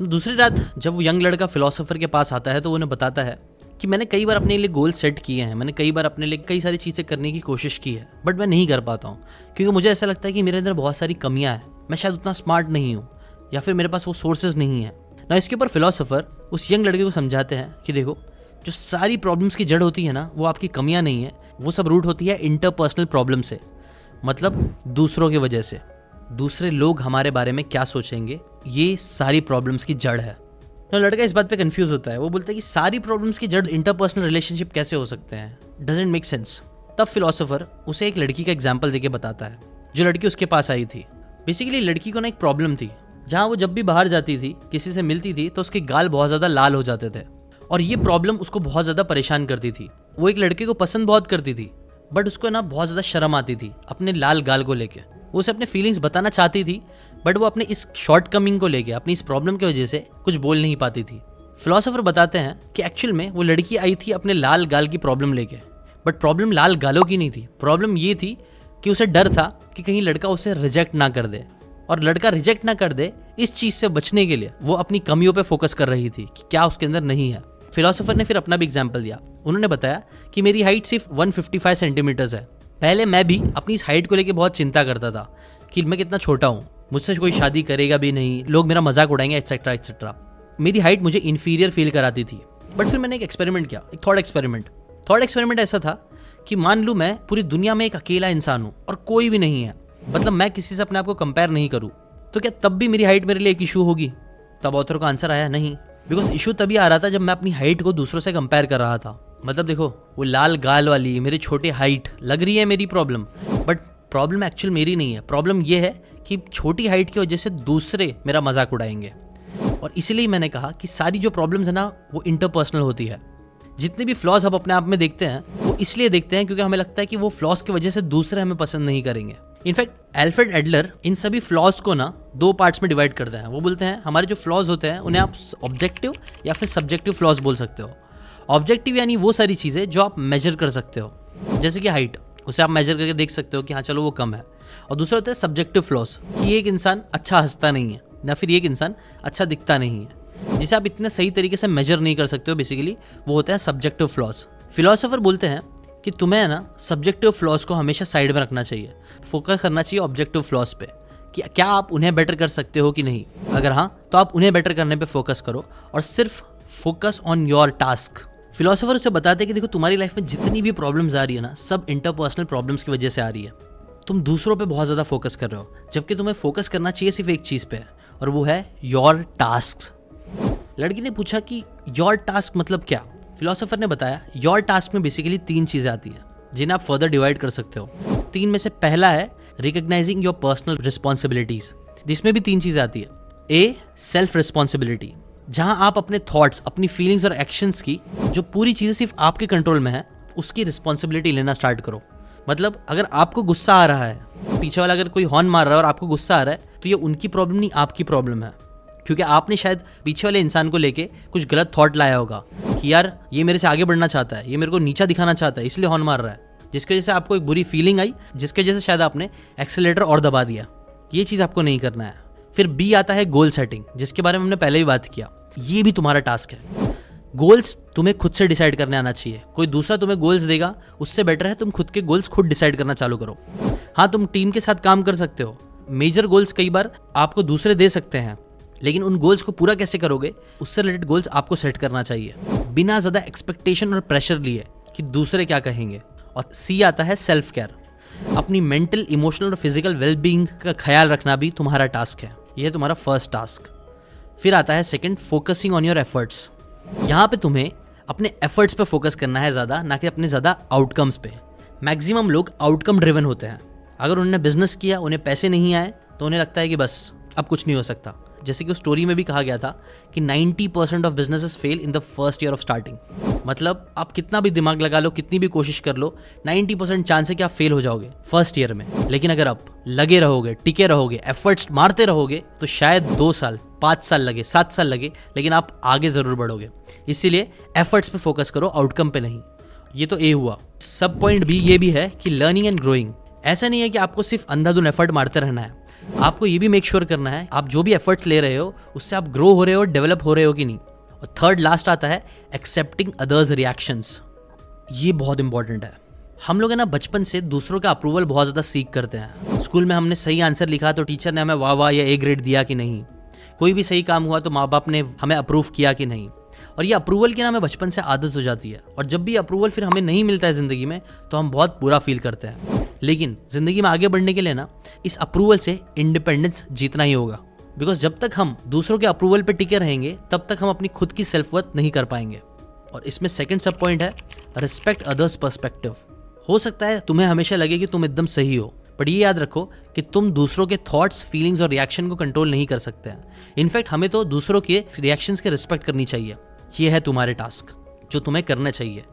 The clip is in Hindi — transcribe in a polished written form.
दूसरी रात जब वो यंग लड़का फिलोसोफर के पास आता है तो वो उन्हें बताता है कि मैंने कई बार अपने लिए गोल सेट किए हैं, मैंने कई बार अपने लिए कई सारी चीज़ें करने की कोशिश की है, बट मैं नहीं कर पाता हूँ क्योंकि मुझे ऐसा लगता है कि मेरे अंदर बहुत सारी कमियां हैं, मैं शायद उतना स्मार्ट नहीं हूँ या फिर मेरे पास वो सोर्सेज नहीं है ना। इसके ऊपर फिलोसोफर उस यंग लड़के को समझाते हैं कि देखो, जो सारी प्रॉब्लम्स की जड़ होती है ना, वो आपकी कमियां नहीं है, वो सब रूट होती है इंटरपर्सनल प्रॉब्लम से, मतलब दूसरों की वजह से। दूसरे लोग हमारे बारे में क्या सोचेंगे, ये सारी प्रॉब्लम्स की जड़ है। तो लड़का इस बात पे कंफ्यूज होता है, वो बोलता है कि सारी प्रॉब्लम्स की जड़ इंटरपर्सनल रिलेशनशिप कैसे हो सकते हैं, डजंट मेक सेंस। तब फिलोसोफर उसे एक लड़की का एग्जाम्पल देके बताता है, जो लड़की उसके पास आई थी। बेसिकली लड़की को ना एक प्रॉब्लम थी, जहाँ वो जब भी बाहर जाती थी, किसी से मिलती थी, तो उसके गाल बहुत ज़्यादा लाल हो जाते थे और ये प्रॉब्लम उसको बहुत ज़्यादा परेशान करती थी। वो एक लड़के को पसंद बहुत करती थी, बट उसको ना बहुत ज़्यादा शर्म आती थी अपने लाल गाल को लेके। वो उसे अपने फीलिंग्स बताना चाहती थी, बट वो अपने इस शॉर्टकमिंग को लेके, अपनी इस प्रॉब्लम की वजह से कुछ बोल नहीं पाती थी। फिलोसोफर बताते हैं कि एक्चुअल में वो लड़की आई थी अपने लाल गाल की प्रॉब्लम लेके, बट प्रॉब्लम लाल गालों की नहीं थी। प्रॉब्लम ये थी कि उसे डर था कि कहीं लड़का उसे रिजेक्ट ना कर दे, और लड़का रिजेक्ट ना कर दे, इस चीज़ से बचने के लिए वो अपनी कमियों पे फोकस कर रही थी कि क्या उसके अंदर नहीं है। फिलोसोफर ने फिर अपना भी एग्जाम्पल दिया। उन्होंने बताया कि मेरी हाइट सिर्फ 155 सेंटीमीटर्स है। पहले मैं भी अपनी इस हाइट को लेके बहुत चिंता करता था कि मैं कितना छोटा हूँ, मुझसे कोई शादी करेगा भी नहीं, लोग मेरा मजाक उड़ाएंगे, एक्सेट्रा एक्सेट्रा। मेरी हाइट मुझे इन्फीरियर फील कराती थी। बट फिर मैंने एक एक्सपेरिमेंट किया, एक थॉट एक्सपेरिमेंट ऐसा था कि मान लूँ मैं पूरी दुनिया में एक अकेला इंसान हूँ और कोई भी नहीं है, मतलब मैं किसी से अपने आप को कंपेयर नहीं करूँ, तो क्या तब भी मेरी हाइट मेरे लिए एक इशू होगी? तब ऑथर का आंसर आया नहीं, बिकॉज इशू तभी आ रहा था जब मैं अपनी हाइट को दूसरों से कंपेयर कर रहा था। मतलब देखो, वो लाल गाल वाली मेरी छोटी हाइट लग रही है मेरी प्रॉब्लम, बट प्रॉब्लम एक्चुअल मेरी नहीं है। प्रॉब्लम ये है कि छोटी हाइट की वजह से दूसरे मेरा मजाक उड़ाएंगे। और इसीलिए मैंने कहा कि सारी जो प्रॉब्लम्स है ना, वो इंटरपर्सनल होती है। जितने भी फ्लॉज हम अपने आप में देखते हैं, वो इसलिए देखते हैं क्योंकि हमें लगता है कि वो फ्लॉज की वजह से दूसरे हमें पसंद नहीं करेंगे। इनफैक्ट एल्फ्रेड एडलर इन सभी फ्लॉज को ना 2 पार्ट्स में डिवाइड करते हैं। वो बोलते हैं हमारे जो फ्लॉज होते हैं उन्हें आप ऑब्जेक्टिव या फिर सब्जेक्टिव फ्लॉज बोल सकते हो। ऑब्जेक्टिव यानी वो सारी चीज़ें जो आप मेजर कर सकते हो, जैसे कि हाइट, उसे आप मेजर करके देख सकते हो कि हाँ चलो वो कम है। और दूसरा होता है सब्जेक्टिव फ्लॉज, कि एक इंसान अच्छा हंसता नहीं है या फिर एक इंसान अच्छा दिखता नहीं है, जिसे आप इतने सही तरीके से मेजर नहीं कर सकते हो। बेसिकली वो होता है सब्जेक्टिव फ्लॉज। फिलोसोफर बोलते हैं कि तुम्हें ना सब्जेक्टिव फ्लॉज को हमेशा साइड में रखना चाहिए, फोकस करना चाहिए ऑब्जेक्टिव फ्लॉज पे कि क्या आप उन्हें बेटर कर सकते हो कि नहीं। अगर हाँ, तो आप उन्हें बेटर करने पे फोकस करो और सिर्फ focus on your task. Philosopher उसे बताते हैं कि देखो, तुम्हारी लाइफ में जितनी भी प्रॉब्लम्स आ रही है ना, सब इंटरपर्सनल प्रॉब्लम्स की वजह से आ रही है। तुम दूसरों पे बहुत ज़्यादा फोकस कर रहे हो, जबकि तुम्हें फोकस करना चाहिए सिर्फ एक चीज़ पे, और वो है योर टास्क। लड़की ने पूछा कि योर टास्क मतलब क्या? फिलोसोफर ने बताया योर टास्क में बेसिकली 3 चीज़ें आती हैं, जिन्हें आप फर्दर डिवाइड कर सकते हो। 3 में से पहला है रिकग्नाइजिंग योर पर्सनल रिस्पॉन्सिबिलिटीज, जिसमें भी 3 चीज़ें आती है। ए, सेल्फ रिस्पॉन्सिबिलिटी, जहां आप अपने थॉट्स, अपनी फीलिंग्स और एक्शंस की जो पूरी चीज़ें सिर्फ आपके कंट्रोल में है, उसकी रिस्पॉन्सिबिलिटी लेना स्टार्ट करो। मतलब अगर आपको गुस्सा आ रहा है, पीछे वाला अगर कोई हॉर्न मार रहा है और आपको गुस्सा आ रहा है, तो ये उनकी प्रॉब्लम नहीं, आपकी प्रॉब्लम है, क्योंकि आपने शायद पीछे वाले इंसान को लेके कुछ गलत थॉट लाया होगा कि यार ये मेरे से आगे बढ़ना चाहता है, ये मेरे को नीचा दिखाना चाहता है, इसलिए हॉर्न मार रहा है, जिसकी वजह से आपको एक बुरी फीलिंग आई, जिसकी वजह से शायद आपने एक्सेलेरेटर और दबा दिया। ये चीज़ आपको नहीं करना है। फिर बी आता है गोल सेटिंग, जिसके बारे में हमने पहले भी बात किया। ये भी तुम्हारा टास्क है। गोल्स तुम्हें खुद से डिसाइड करने आना चाहिए। कोई दूसरा तुम्हें गोल्स देगा, उससे बेटर है तुम खुद के गोल्स खुद डिसाइड करना चालू करो। हाँ, तुम टीम के साथ काम कर सकते हो। मेजर गोल्स कई बार आपको दूसरे दे सकते हैं, लेकिन उन गोल्स को पूरा कैसे करोगे, उससे रिलेटेड गोल्स आपको सेट करना चाहिए, बिना ज़्यादा एक्सपेक्टेशन और प्रेशर लिए कि दूसरे क्या कहेंगे। और सी आता है सेल्फ केयर। अपनी मेंटल, इमोशनल और फिजिकल वेलबींग का ख्याल रखना भी तुम्हारा टास्क है। यह है तुम्हारा फर्स्ट टास्क। फिर आता है second, focusing on your efforts. यहाँ पे तुम्हें अपने एफर्ट्स पे फोकस करना है ज़्यादा, ना कि अपने ज़्यादा आउटकम्स पे। मैक्सिमम लोग आउटकम ड्रिवन होते हैं। अगर उन्होंने बिजनेस किया, उन्हें पैसे नहीं आए, तो उन्हें लगता है कि बस अब कुछ नहीं हो सकता। जैसे कि उस स्टोरी में भी कहा गया था कि 90% of businesses fail in the first year of starting. मतलब आप कितना भी दिमाग लगा लो, कितनी भी कोशिश कर लो, 90% चांस है कि आप फेल हो जाओगे फर्स्ट ईयर में। लेकिन अगर आप लगे रहोगे, टिके रहोगे, एफर्ट्स मारते रहोगे, तो शायद 2 साल, 5 साल लगे, 7 साल लगे, लेकिन आप आगे ज़रूर बढ़ोगे। इसीलिए एफर्ट्स पे फोकस करो, आउटकम पे नहीं। ये तो ए हुआ। सब पॉइंट बी ये भी है कि लर्निंग एंड ग्रोइंग। ऐसा नहीं है कि आपको सिर्फ अंधाधुन एफर्ट मारते रहना है। आपको ये भी मेक श्योर करना है आप जो भी एफर्ट्स ले रहे हो उससे आप ग्रो हो रहे हो, डेवलप हो रहे हो कि नहीं। और थर्ड लास्ट आता है एक्सेप्टिंग अदर्स रिएक्शंस। ये बहुत इंपॉर्टेंट है। हम लोग है ना बचपन से दूसरों का अप्रूवल बहुत ज़्यादा सीख करते हैं। स्कूल में हमने सही आंसर लिखा तो टीचर ने हमें वाह वाह या ए ग्रेड दिया कि नहीं, कोई भी सही काम हुआ तो माँ बाप ने हमें अप्रूव किया कि नहीं। और ये अप्रूवल की ना हमें बचपन से आदत हो जाती है, और जब भी अप्रूवल फिर हमें नहीं मिलता है ज़िंदगी में तो हम बहुत बुरा फील करते हैं। लेकिन ज़िंदगी में आगे बढ़ने के लिए ना इस अप्रूवल से इंडिपेंडेंस जीतना ही होगा। बिकॉज जब तक हम दूसरों के अप्रूवल पे टिके रहेंगे तब तक हम अपनी खुद की सेल्फ वर्थ नहीं कर पाएंगे। और इसमें सेकंड सब पॉइंट है रिस्पेक्ट अदर्स पर्सपेक्टिव। हो सकता है तुम्हें हमेशा लगे कि तुम एकदम सही हो, बट ये याद रखो कि तुम दूसरों के थॉट्स, फीलिंग्स और रिएक्शन को कंट्रोल नहीं कर सकते हैं। इनफैक्ट हमें तो दूसरों के रिएक्शंस के रिस्पेक्ट करनी चाहिए। ये है तुम्हारे टास्क जो तुम्हें करना चाहिए।